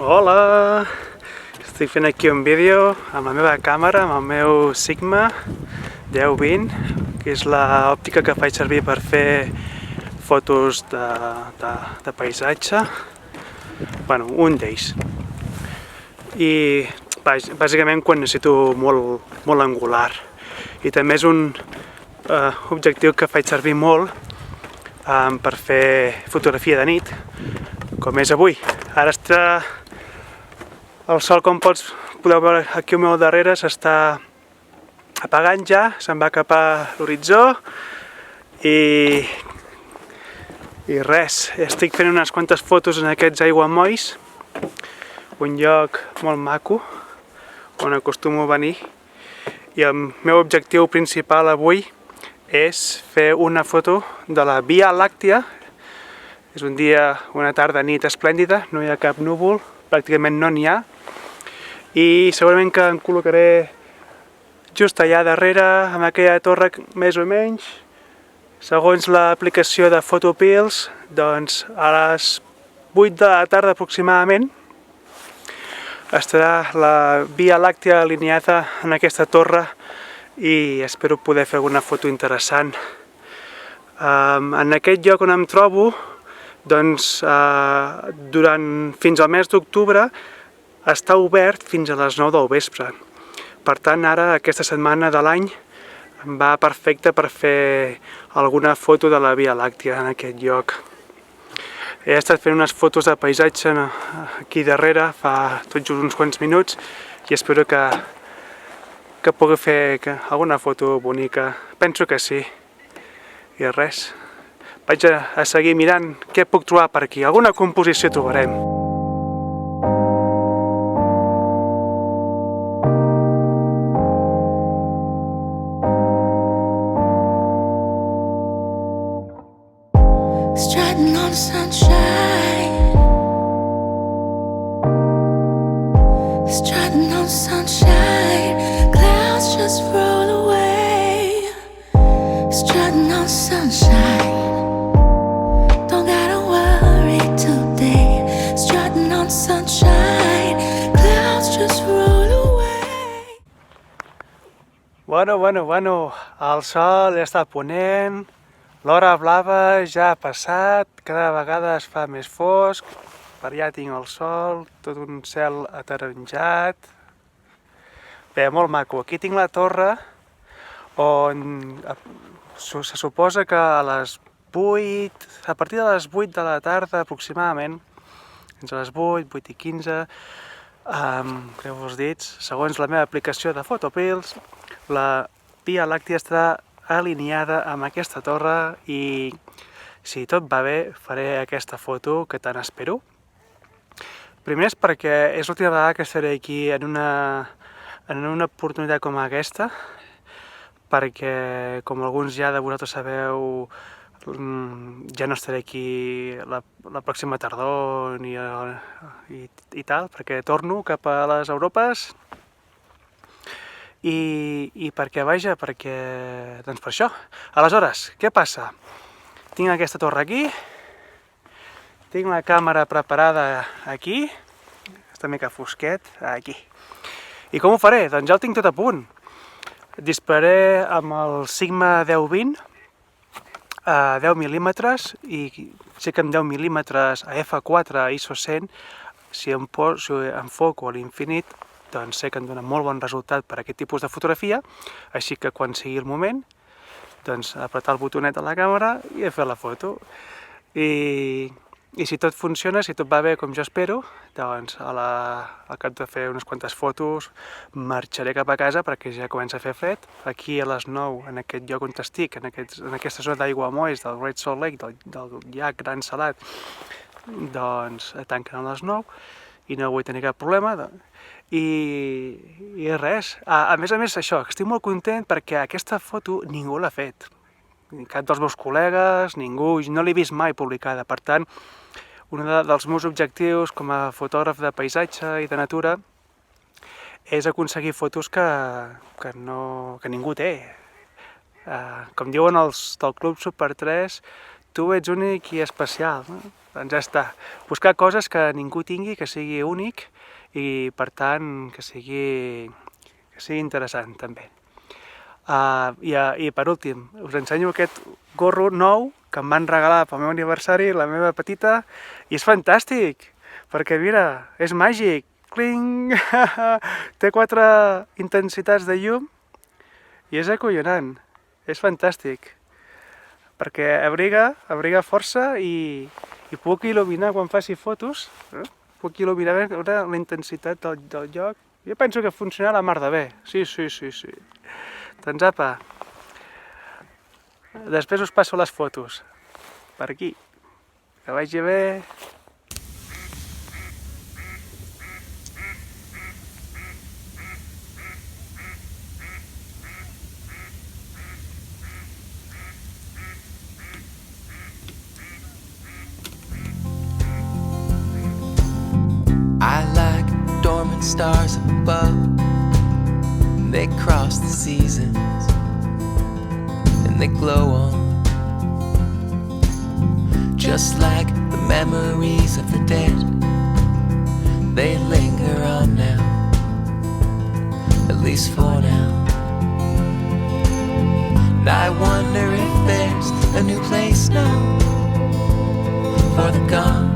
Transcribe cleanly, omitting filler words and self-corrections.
Hola! Estic fent aquí un vídeo amb la meva càmera, amb el meu Sigma 10-20, que és l'òptica que faig servir per fer fotos de paisatge. Bueno, un d'ells. I bàsicament quan necessito molt angular. I també és un objectiu que faig servir molt per fer fotografia de nit, com és avui. Ara està el sol, com podeu veure aquí al meu darrere, s'està apagant ja, se'n va cap a l'horitzó i res, estic fent unes quantes fotos en aquests aiguamolls, un lloc molt maco on acostumo a venir, i el meu objectiu principal avui és fer una foto de la Via Làctia. És un dia, una tarda-nit esplèndida, no hi ha cap núvol, pràcticament no n'hi ha, i segurament que em col·locaré just allà darrere, amb aquella torre més o menys. Segons l'aplicació de Photopills, doncs a les 8 de la tarda aproximadament estarà la Via Làctia alineada en aquesta torre i espero poder fer alguna foto interessant. En aquest lloc on em trobo, doncs fins al mes d'octubre està obert fins a les 9 del vespre. Per tant, ara, aquesta setmana de l'any, em va perfecte per fer alguna foto de la Via Làctia en aquest lloc. He estat fent unes fotos de paisatge aquí darrere fa tot just uns quants minuts i espero que pugui fer alguna foto bonica. Penso que sí. I res. Vaig a seguir mirant què puc trobar per aquí. Alguna composició trobarem. Strutting on sunshine, strutting on sunshine, clouds just roll away. Strutting on sunshine, don't gotta worry today. Strutting on sunshine, clouds just roll away. Bueno, el sol ja està ponent. L'hora blava ja ha passat, cada vegada es fa més fosc, per allà tinc el sol, tot un cel ataronjat. Bé, molt maco. Aquí tinc la torre on se suposa que a partir de les 8 de la tarda aproximadament, fins a les 8, 8 i 15, creu els dits, segons la meva aplicació de Photopills, la Via Làctia està alineada amb aquesta torre i si tot va bé faré aquesta foto que tant espero. Primer és perquè és l'última vegada que estaré aquí en una oportunitat com aquesta, perquè com alguns ja de vosaltres sabeu, ja no estaré aquí la pròxima tardor i tal, perquè torno cap a les Europes. I perquè, doncs per això. Aleshores, què passa? Tinc aquesta torre aquí, tinc la càmera preparada aquí, està una mica fosquet, aquí. I com ho faré? Doncs ja ho tinc tot a punt. Dispararé amb el Sigma 10-20 a 10 mil·límetres i sé que amb 10 mil·límetres a f4 ISO 100, si em enfoco a l'infinit, doncs sé que em dona molt bon resultat per a aquest tipus de fotografia, així que quan sigui el moment, doncs apretar el botonet de la càmera i fer la foto. I si tot funciona, si tot va bé com jo espero, doncs al cap de fer unes quantes fotos marxaré cap a casa perquè ja comença a fer fred. Aquí a les 9, en aquest lloc on estic, en aquesta zona d'aiguamolls del Great Salt Lake, del llac Gran Salat, doncs tanquen a les 9 i no vull tenir cap problema. I res, a més, això, estic molt content perquè aquesta foto ningú l'ha fet. Cap dels meus col·legues, ningú, no l'he vist mai publicada. Per tant, un dels meus objectius com a fotògraf de paisatge i de natura és aconseguir fotos que ningú té. Com diuen els del Club Super 3, tu ets únic i especial. Doncs ja està. Buscar coses que ningú tingui, que sigui únic i, per tant, que sigui interessant, també. I per últim, us ensenyo aquest gorro nou que em van regalar pel meu aniversari, la meva petita, i és fantàstic, perquè mira, és màgic. Cling! Té 4 intensitats de llum i és acollonant. És fantàstic, perquè abriga força i puc il·luminar quan faci fotos. Puc il·luminar la intensitat del lloc. Jo penso que funciona la mar de bé. Sí. Doncs apa, després us passo les fotos. Per aquí. Que vagi bé. I like dormant stars above. They cross the seasons and they glow on, just like the memories of the dead. They linger on now, at least for now. And I wonder if there's a new place now for the gone.